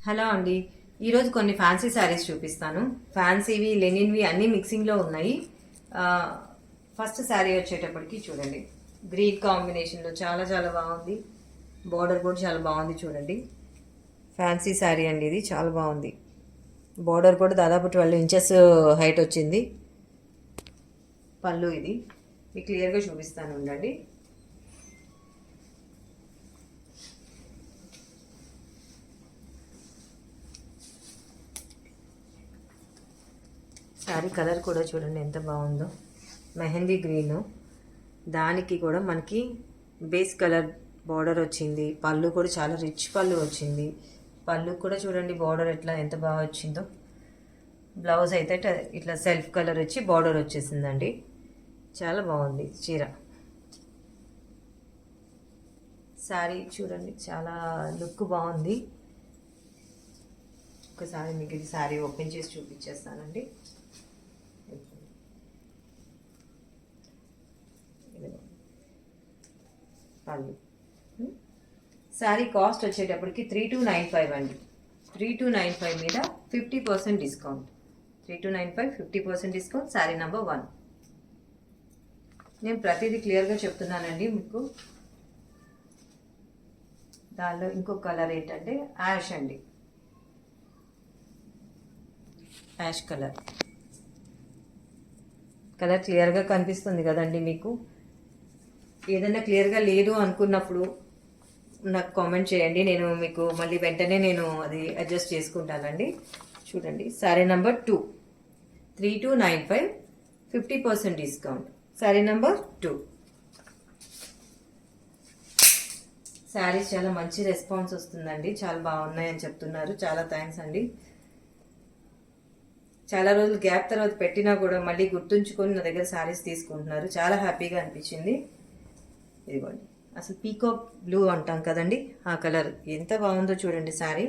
Hello అండి. ఈరోజు కొన్ని ఫ్యాన్సీ శారీస్ చూపిస్తాను. ఫ్యాన్సీవి, లెనిన్వి అన్నీ మిక్సింగ్లో ఉన్నాయి. ఫస్ట్ శారీ వచ్చేటప్పటికి చూడండి, గ్రీన్ కాంబినేషన్లో చాలా చాలా బాగుంది. బార్డర్ కూడా చాలా బాగుంది చూడండి. ఫ్యాన్సీ శారీ అండి, ఇది చాలా బాగుంది. బార్డర్ కూడా దాదాపు 12 ఇంచెస్ హైట్ వచ్చింది. పళ్ళు ఇది మీకు క్లియర్గా చూపిస్తాను ఉండండి. శారీ కలర్ కూడా చూడండి ఎంత బాగుందో, మెహందీ గ్రీను. దానికి కూడా మనకి బేస్ కలర్ బార్డర్ వచ్చింది. పళ్ళు కూడా చాలా రిచ్ పళ్ళు వచ్చింది. పళ్ళు కూడా చూడండి బార్డర్ ఎంత బాగా వచ్చిందో. బ్లౌజ్ అయితే ఇట్లా సెల్ఫ్ కలర్ వచ్చి బార్డర్ వచ్చేసిందండి. చాలా బాగుంది చీర. శారీ చూడండి చాలా లుక్ బాగుంది. ఒకసారి మీకు ఇది శారీ ఓపెన్ చేసి చూపించేస్తానండి. పళ్ళు. శారీ కాస్ట్ వచ్చేటప్పటికి 3295 అండి. 3295 మీద 50% డిస్కౌంట్. 3295 50% డిస్కౌంట్. శారీ నెంబర్ 1. నేను ప్రతిదీ క్లియర్గా చెప్తున్నానండి మీకు. దానిలో ఇంకొక కలర్ ఏంటంటే యాష్ అండి, యాష్ కలర్. కలర్ క్లియర్గా కనిపిస్తుంది కదండి మీకు. ఏదైనా క్లియర్గా లేదు అనుకున్నప్పుడు నాకు కామెంట్ చేయండి, నేను మీకు మళ్ళీ వెంటనే అది అడ్జస్ట్ చేసుకుంటానండి. చూడండి sari number 2, 3295 50% discount. Sari number 2. Saris చాలా మంచి రెస్పాన్స్ వస్తుందండి, చాలా బాగున్నాయని చెప్తున్నారు. చాలా థ్యాంక్స్ అండి. చాలా రోజులు గ్యాప్ తర్వాత పెట్టినా కూడా మళ్ళీ గుర్తుంచుకొని నా దగ్గర శారీస్ తీసుకుంటున్నారు. చాలా హ్యాపీగా అనిపించింది. ఇదిగోండి, అసలు పీకాక్ బ్లూ అంటాం కదండి, ఆ కలర్ ఎంత బాగుందో చూడండి. శారీ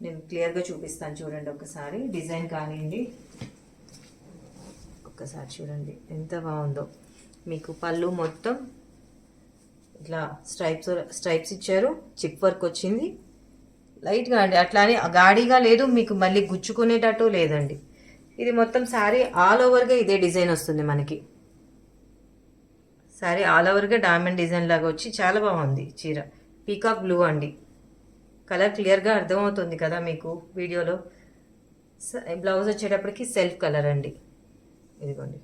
నేను క్లియర్గా చూపిస్తాను చూడండి. ఒకసారి డిజైన్ కానివ్వండి, ఒక్కసారి చూడండి ఎంత బాగుందో. మీకు పళ్ళు మొత్తం ఇట్లా స్ట్రైప్స్ ఇచ్చారు. చిప్ వర్క్ వచ్చింది లైట్గా అండి. అట్లానే గాడిగా లేదు, మీకు మళ్ళీ గుచ్చుకునేటట్టు లేదండి. ఇది మొత్తం శారీ ఆల్ ఓవర్గా ఇదే డిజైన్ వస్తుంది మనకి. శారీ ఆల్ ఓవర్గా డైమండ్ డిజైన్ లాగా వచ్చి చాలా బాగుంది చీర. పీకాక్ బ్లూ అండి. కలర్ క్లియర్గా అర్థమవుతుంది కదా మీకు వీడియోలో. బ్లౌజ్ వచ్చేటప్పటికి సెల్ఫ్ కలర్ అండి. ఇదిగోండి,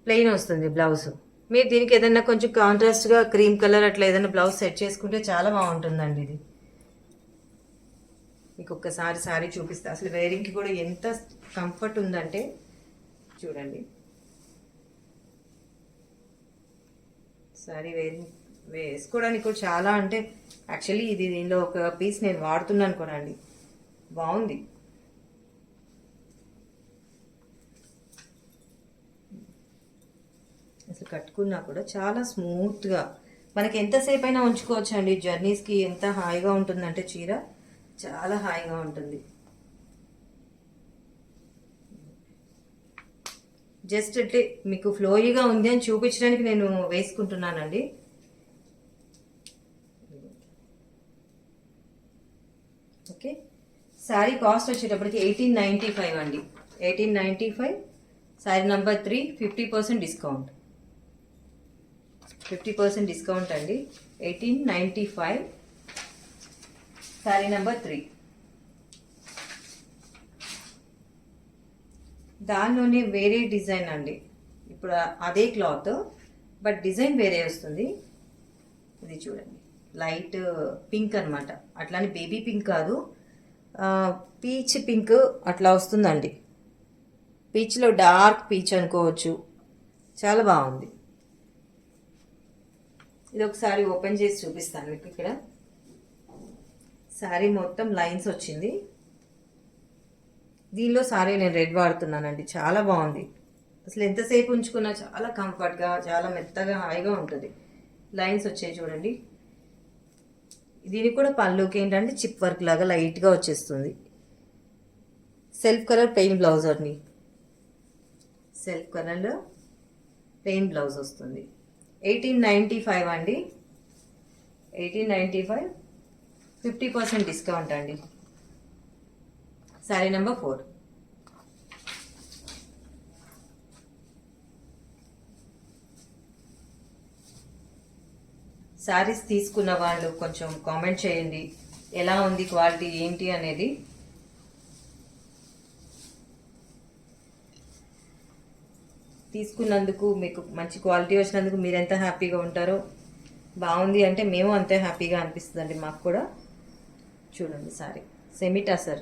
ప్లెయిన్ వస్తుంది బ్లౌజ్. మీరు దీనికి ఏదైనా కొంచెం కాంట్రాస్ట్గా క్రీమ్ కలర్ అట్లా ఏదైనా బ్లౌజ్ సెట్ చేసుకుంటే చాలా బాగుంటుందండి. ఇది మీకు ఒక్కసారి శారీ చూపిస్తే అసలు వేరింగ్కి కూడా ఎంత కంఫర్ట్ ఉందంటే చూడండి. శారీ వేసుకోవడానికి కూడా చాలా, అంటే యాక్చువల్లీ దీనిలో ఒక పీస్ నేను వాడుతున్నాను కూడా అండి. బాగుంది. అసలు కట్టుకున్నా కూడా చాలా స్మూత్గా, మనకి ఎంతసేపు అయినా ఉంచుకోవచ్చు అండి. జర్నీస్కి ఎంత హాయిగా ఉంటుందంటే చీర చాలా హాయిగా ఉంటుంది. జస్ట్ అంటే మీకు ఫ్లోయిగా ఉంది అని చూపించడానికి నేను వేసుకుంటున్నానండి. ఓకే, శారీ కాస్ట్ వచ్చేటప్పటికి 1895 అండి. 1895. Sari number 3 50% discount. 50% డిస్కౌంట్ అండి. 1895. శారీ నెంబర్ 3. దానిలోనే వేరే డిజైన్ అండి. ఇప్పుడు అదే క్లాత్ బట్ డిజైన్ వేరే వస్తుంది. ఇది చూడండి, లైట్ పింక్ అనమాట. అట్లానే బేబీ పింక్ కాదు, పీచ్ పింక్ అట్లా వస్తుందండి. పీచ్లో డార్క్ పీచ్ అనుకోవచ్చు. చాలా బాగుంది. ఇది ఒకసారి ఓపెన్ చేసి చూపిస్తాను మీకు. ఇక్కడ శారీ మొత్తం లైన్స్ వచ్చింది. దీనిలో సారీ నేను రెడ్ వాడుతున్నానండి. చాలా బాగుంది. అసలు ఎంతసేపు ఉంచుకున్నా చాలా కంఫర్ట్గా, చాలా మెత్తగా హాయిగా ఉంటుంది. లైన్స్ వచ్చాయి చూడండి. దీనికి కూడా పళ్ళుకి ఏంటంటే చిప్ వర్క్ లాగా లైట్గా వచ్చేస్తుంది. సెల్ఫ్ కలర్ ప్లెయిన్ బ్లౌజ్ అండి. సెల్ఫ్ కలర్లో ప్లెయిన్ బ్లౌజ్ వస్తుంది. 1895 అండి. 1895. 50% డిస్కౌంట్ అండి. శారీ నెంబర్ 4. శారీస్ తీసుకున్న వాళ్ళు కొంచెం కామెంట్ చేయండి, ఎలా ఉంది క్వాలిటీ ఏంటి అనేది. తీసుకున్నందుకు మీకు మంచి క్వాలిటీ వచ్చినందుకు మీరు ఎంత హ్యాపీగా ఉంటారో, బాగుంది అంటే మేము అంతే హ్యాపీగా అనిపిస్తుందండి మాకు కూడా. చూడండి సారీ సెమీ టసర్,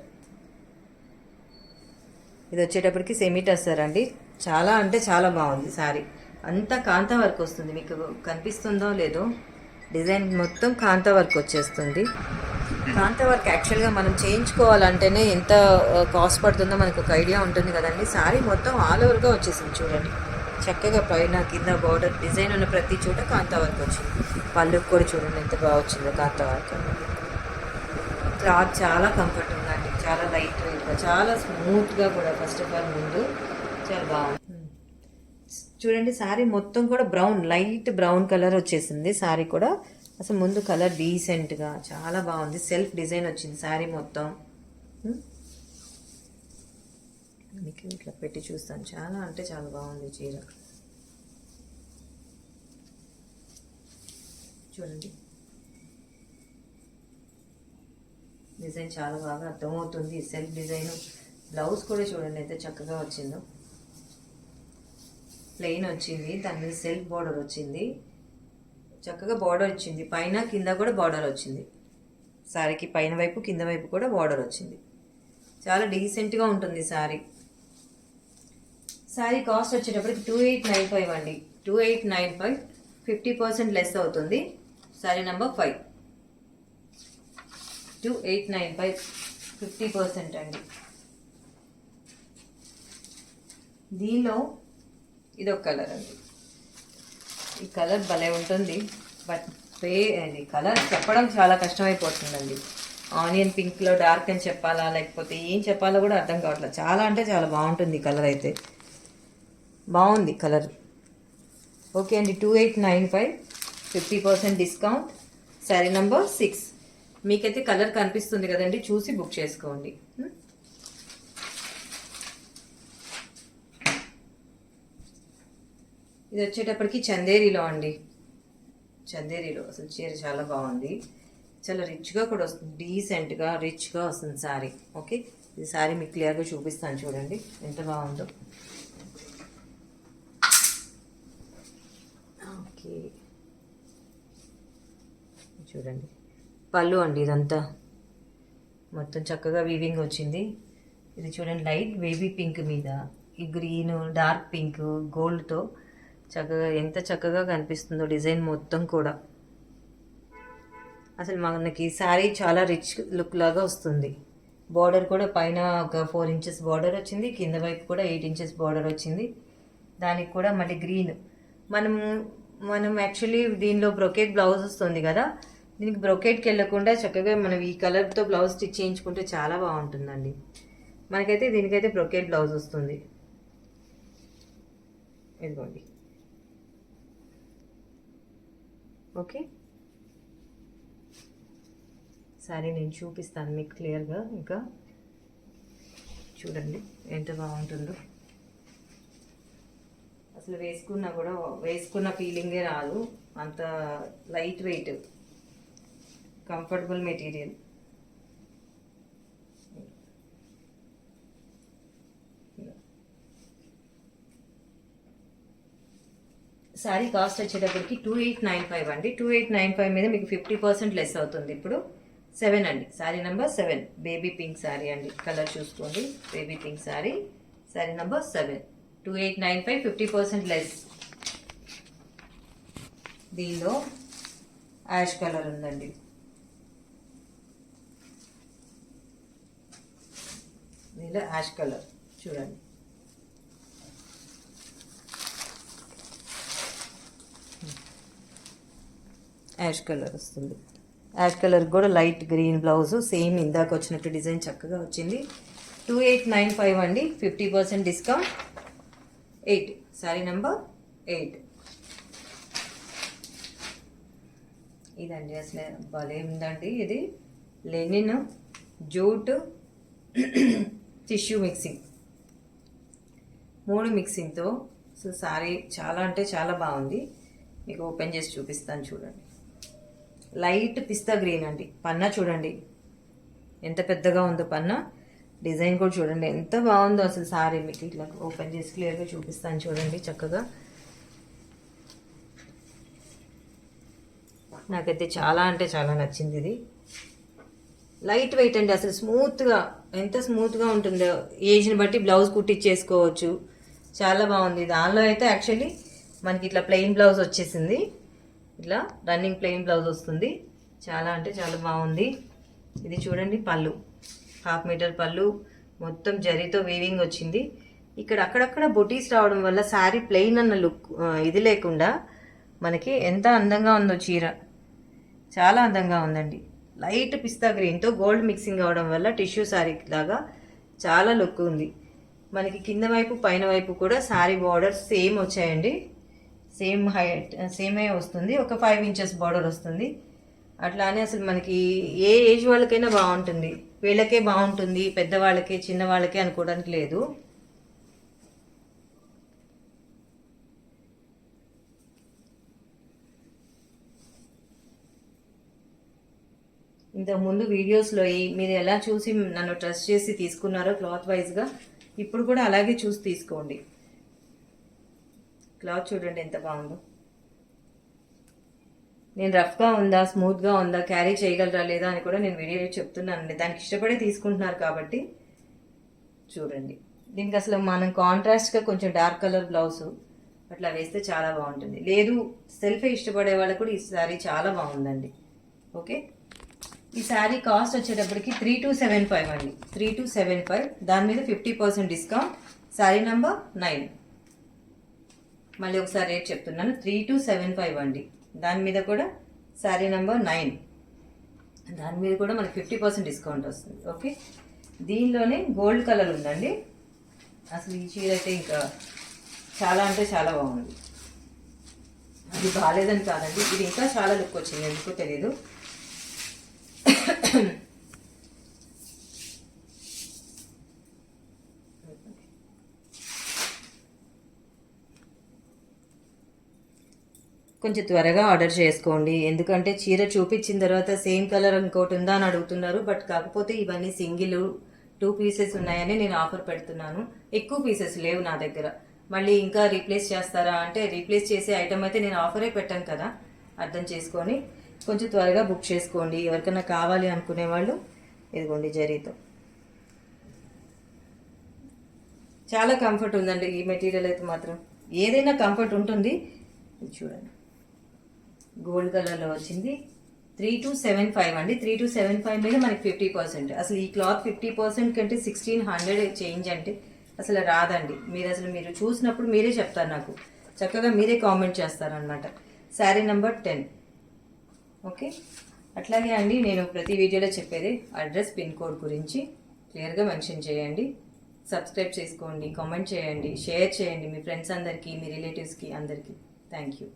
ఇది వచ్చేటప్పటికి సెమీ టసర్ అండి. చాలా అంటే చాలా బాగుంది సారీ. అంతా కాంతా వర్క్ వస్తుంది, మీకు కనిపిస్తుందో లేదో, డిజైన్ మొత్తం కాంతా వర్క్ వచ్చేస్తుంది. కాంతా వర్క్ యాక్చువల్గా మనం చేయించుకోవాలంటేనే ఎంత కాస్ట్ పడుతుందో మనకు ఒక ఐడియా ఉంటుంది కదండి. సారీ మొత్తం ఆల్ ఓవర్గా వచ్చేసింది చూడండి. చక్కగా పైన కింద బార్డర్ డిజైన్ ఉన్న ప్రతి చోట కాంతా వర్క్ వచ్చింది. పళ్ళుకి కూడా చూడండి ఎంత బాగా వచ్చిందో కాంతా వర్క్. క్లాత్ చాలా కంఫర్ట్ ఉందండి, చాలా లైట్ వెయిట్గా, చాలా స్మూత్గా కూడా. ఫస్ట్ ఆఫ్ ఆల్ ముందు చాలా బాగుంది చూడండి. శారీ మొత్తం కూడా బ్రౌన్, లైట్ బ్రౌన్ కలర్ వచ్చేసింది శారీ కూడా. అసలు ముందు కలర్ డీసెంట్గా చాలా బాగుంది. సెల్ఫ్ డిజైన్ వచ్చింది శారీ మొత్తం. మీకు ఇట్లా పెట్టి చూస్తాను, చాలా అంటే చాలా బాగుంది చీర. చూడండి డిజైన్ చాలా బాగా అర్థమవుతుంది, సెల్ఫ్ డిజైన్. బ్లౌజ్ కూడా చూడండి అయితే చక్కగా వచ్చిందో. ప్లెయిన్ వచ్చింది, దాని మీద సెల్ఫ్ బార్డర్ వచ్చింది, చక్కగా బార్డర్ వచ్చింది. పైన కింద కూడా బార్డర్ వచ్చింది. శారీకి పైన వైపు కింద వైపు కూడా బార్డర్ వచ్చింది. చాలా డీసెంట్గా ఉంటుంది శారీ. శారీ కాస్ట్ వచ్చేటప్పటికి 2895 అండి. 2895, 50% లెస్ అవుతుంది. శారీ నెంబర్ 5. 2895, 50% అండి. దీనిలో ఇదొక కలర్ అండి. ఈ కలర్ భలే ఉంటుంది, బట్ అది కలర్ చెప్పడం చాలా కష్టమైపోతుందండి. ఆనియన్ పింక్లో డార్క్ అని చెప్పాలా లేకపోతే ఏం చెప్పాలో కూడా అర్థం కావట్లేదు. చాలా అంటే చాలా బాగుంటుంది ఈ కలర్ అయితే. బాగుంది కలర్. ఓకే అండి, 2895, 50% డిస్కౌంట్. శారీ నెంబర్ 6. మీకైతే కలర్ కనిపిస్తుంది కదండి, చూసి బుక్ చేసుకోండి. ఇది వచ్చేటప్పటికి చందేరిలో అండి. చందేరిలో అసలు చీర చాలా బాగుంది, చాలా రిచ్గా కూడా వస్తుంది, డీసెంట్గా రిచ్గా వస్తుంది శారీ. ఓకే, ఈ శారీ మీకు క్లియర్గా చూపిస్తాను చూడండి ఎంత బాగుందో. ఓకే చూడండి పళ్ళు అండి, ఇదంతా మొత్తం చక్కగా వీవింగ్ వచ్చింది. ఇది చూడండి లైట్ బేబీ పింక్ మీద ఈ గ్రీన్, డార్క్ పింక్, గోల్డ్తో చక్కగా ఎంత చక్కగా కనిపిస్తుందో డిజైన్ మొత్తం కూడా. అసలు మనకి శారీ చాలా రిచ్ లుక్ లాగా వస్తుంది. బార్డర్ కూడా పైన ఒక 4 ఇంచెస్ బార్డర్ వచ్చింది, కింద వైపు కూడా 8 ఇంచెస్ బార్డర్ వచ్చింది. దానికి కూడా మళ్ళీ గ్రీన్. మనం యాక్చువల్లీ దీనిలో బ్రొకేట్ బ్లౌజ్ వస్తుంది కదా, దీనికి బ్రొకేట్కి వెళ్ళకుండా చక్కగా మనం ఈ కలర్తో బ్లౌజ్ స్టిచ్ చేయించుకుంటే చాలా బాగుంటుందండి. మనకైతే దీనికైతే బ్రొకేట్ బ్లౌజ్ వస్తుంది. ఇదిగోండి. ఓకే, సారీ నేను చూపిస్తాను మీకు క్లియర్గా. ఇంకా చూడండి ఎంత బాగుంటుందో. అసలు వేసుకున్నా కూడా వేసుకున్న ఫీలింగే రాదు, అంత light weight comfortable material. Sari cost వచ్చేటప్పటికి 2895 అండి. 2895 మీద మీకు 50% లెస్ అవుతుంది. ఇప్పుడు 7 అండి, sari number 7. Baby pink sari అండి, కలర్ చూసుకోండి. Baby pink sari, sari number 7. 2895, 50% less. దీనిలో యాష్ కలర్ ఉందండి. దీనిలో యాష్ కలర్ చూడండి. యాష్ కలర్ వస్తుంది. యాష్ కలర్ కూడా లైట్ గ్రీన్ బ్లౌజ్, సేమ్ ఇందాక వచ్చినట్టు డిజైన్ చక్కగా వచ్చింది. 2895 అండి, 50% డిస్కౌంట్. 8, శారీ నెంబర్ 8. ఇదండి, అసలు భలే ఉందండి ఇది. లెనిన్, జూట్, టిష్యూ మిక్సింగ్, 3 మిక్సింగ్తో సో సారీ చాలా అంటే చాలా బాగుంది. మీకు ఓపెన్ చేసి చూపిస్తాను చూడండి. లైట్ పిస్తా గ్రీన్ అండి. పన్నా చూడండి ఎంత పెద్దగా ఉందో పన్నా. డిజైన్ కూడా చూడండి ఎంత బాగుందో అసలు సారీ. మీకు ఇట్లా ఓపెన్ చేసి క్లియర్గా చూపిస్తాను చూడండి చక్కగా. నాకైతే చాలా అంటే చాలా నచ్చింది ఇది. లైట్ వెయిట్ అండి, అసలు స్మూత్గా, ఎంత స్మూత్గా ఉంటుందో. ఏజ్ని బట్టి బ్లౌజ్ కుట్టించేసుకోవచ్చు. చాలా బాగుంది. దానిలో అయితే యాక్చువల్లీ మనకి ఇట్లా ప్లెయిన్ బ్లౌజ్ వచ్చేసింది. ఇట్లా రన్నింగ్ ప్లెయిన్ బ్లౌజ్ వస్తుంది. చాలా అంటే చాలా బాగుంది. ఇది చూడండి పళ్ళు, 1/2 మీటర్ పళ్ళు, మొత్తం జరీతో వీవింగ్ వచ్చింది. ఇక్కడ అక్కడక్కడ బొటీస్ రావడం వల్ల శారీ ప్లెయిన్ అన్న లుక్ ఇది లేకుండా మనకి ఎంత అందంగా ఉందో చీర. చాలా అందంగా ఉందండి. లైట్ పిస్తా గ్రీన్తో గోల్డ్ మిక్సింగ్ అవడం వల్ల టిష్యూ శారీ లాగా చాలా లుక్ ఉంది. మనకి కింద వైపు పైన వైపు కూడా శారీ బార్డర్ సేమ్ వచ్చాయండి. సేమ్ హైట్ సేమే వస్తుంది. ఒక 5 ఇంచెస్ బార్డర్ వస్తుంది. అట్లానే అసలు మనకి ఏ ఏజ్ వాళ్ళకైనా బాగుంటుంది. వీళ్ళకే బాగుంటుంది, పెద్దవాళ్ళకి చిన్నవాళ్ళకి అనుకోవడానికి లేదు. ఇంతకుముందు వీడియోస్లో మీరు ఎలా చూసి నన్ను ట్రస్ట్ చేసి తీసుకున్నారో క్లాత్ వైజ్గా, ఇప్పుడు కూడా అలాగే చూసి తీసుకోండి. క్లాత్ చూడండి ఎంత బాగుందో. నేను రఫ్గా ఉందా, స్మూత్గా ఉందా, క్యారీ చేయగలరా లేదా అని కూడా నేను వీడియో చెప్తున్నానండి. దానికి ఇష్టపడే తీసుకుంటున్నారు కాబట్టి చూడండి. దీనికి అసలు మనం కాంట్రాస్ట్గా కొంచెం డార్క్ కలర్ బ్లౌజ్ అట్లా వేస్తే చాలా బాగుంటుంది. లేదు సెల్ఫే ఇష్టపడే వాళ్ళకు కూడా ఈ శారీ చాలా బాగుందండి. ఓకే, ఈ శారీ కాస్ట్ వచ్చేటప్పటికి 3275 అండి. 3275. దాని మీద 50% డిస్కౌంట్. శారీ నెంబర్ 9. మళ్ళీ ఒకసారి రేట్ చెప్తున్నాను, 3275 అండి. దాని మీద కూడా శారీ నెంబర్ 9. దాని మీద కూడా మనకి 50% డిస్కౌంట్ వస్తుంది. ఓకే, దీనిలోనే గోల్డ్ కలర్ ఉందండి. అసలు ఈ చీర అయితే ఇంకా చాలా అంటే చాలా బాగుంది. అది బాగాలేదని కాదండి, ఇది ఇంకా చాలా లుక్ వచ్చింది, ఎందుకో తెలీదు. కొంచెం త్వరగా ఆర్డర్ చేసుకోండి, ఎందుకంటే చీర చూపించిన తర్వాత సేమ్ కలర్ ఇంకోటి ఉందా అని అడుగుతున్నారు. బట్ కాకపోతే ఇవన్నీ సింగిల్ 2 పీసెస్ ఉన్నాయని నేను ఆఫర్ పెడుతున్నాను. ఎక్కువ పీసెస్ లేవు నా దగ్గర. మళ్ళీ ఇంకా రీప్లేస్ చేస్తారా అంటే రీప్లేస్ చేసే ఐటమ్ అయితే నేను ఆఫరే పెట్టాను కదా, అర్థం చేసుకొని కొంచెం త్వరగా బుక్ చేసుకోండి. ఎవరికైనా కావాలి అనుకునే వాళ్ళు ఇదిగోండి జరీతో. చాలా కంఫర్ట్ ఉందండి ఈ మెటీరియల్ అయితే మాత్రం. ఏదైనా కంఫర్ట్ ఉంటుంది. ఇది చూడండి గోల్డ్ కలర్లో వచ్చింది. 3275 అండి. 3275 మీద మనకి 50%. అసలు ఈ క్లాత్ 50% కంటే 1600 చేంజ్ అంటే అసలు రాదండి. మీరు చూసినప్పుడు మీరే చెప్తారు, నాకు చక్కగా మీరే కామెంట్ చేస్తారనమాట. శారీ నెంబర్ 10. ఓకే, అట్లాగే అండి నేను ప్రతి వీడియోలో చెప్పేది అడ్రస్, పిన్ కోడ్ గురించి క్లియర్గా మెన్షన్ చేయండి. సబ్స్క్రైబ్ చేసుకోండి, కామెంట్ చేయండి, షేర్ చేయండి మీ ఫ్రెండ్స్ అందరికీ, మీ రిలేటివ్స్కి అందరికీ. Thank you.